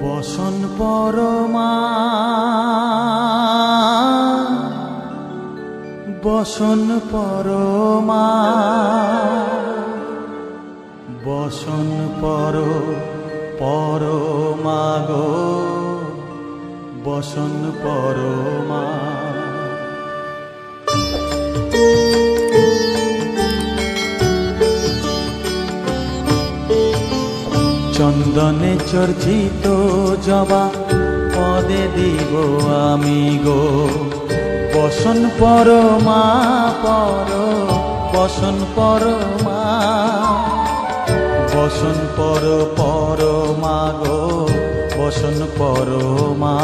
বসন পরমা বসন পরমা বসন পরমা গো বসন পরমা। চন্দনে চর্চিত জবা পদে দিব আমি গো বসন পরমা বসন পরমা বসন পরমা গো বসন পরমা।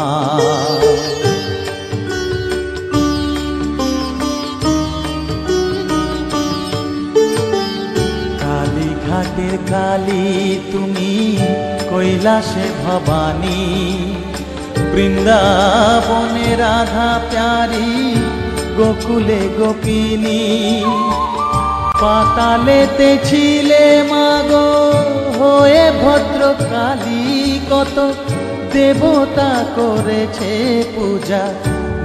কালীঘাটের কালী তুমি কৈলাসে ভবানী বৃন্দাবনে রাধা প্যারি গোকুলে গোপিনী পাতালেতে ছিলে মাগো হয়ে ভদ্রকালী কত দেবতা করেছে পূজা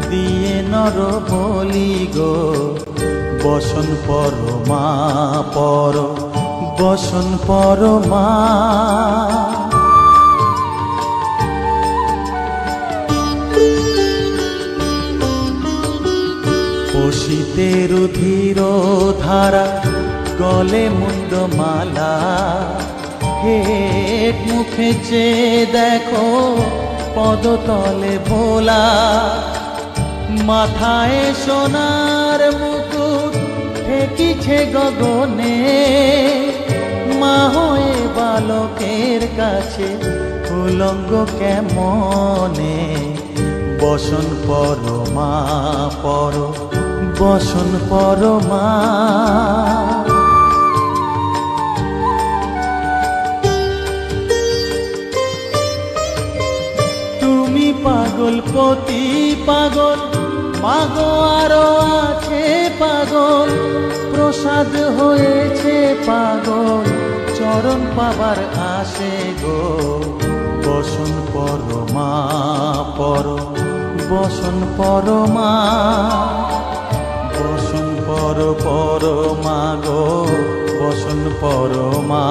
দিয়ে নর বলি গো বসন পরমা বসন পরমা। পশিতে রুধির ধারা গলে মুন্ডমালা হেট মুখে চেয়ে দেখো পদতলে ভোলা মাথায় সোনার মুকুট ঠেকিছে গগনে মা হয়ে বালকের কাছে উলঙ্গ কেমনে বসন পরমা বসন পরমা। তুমি পাগল পতি পাগল মাগো আরো আছে পাগল প্রসাদ হয়েছে পাগল চরণ পাবার আসে গো বসন পরমা বসন পরমা বসন পরমা গো বসন পরমা।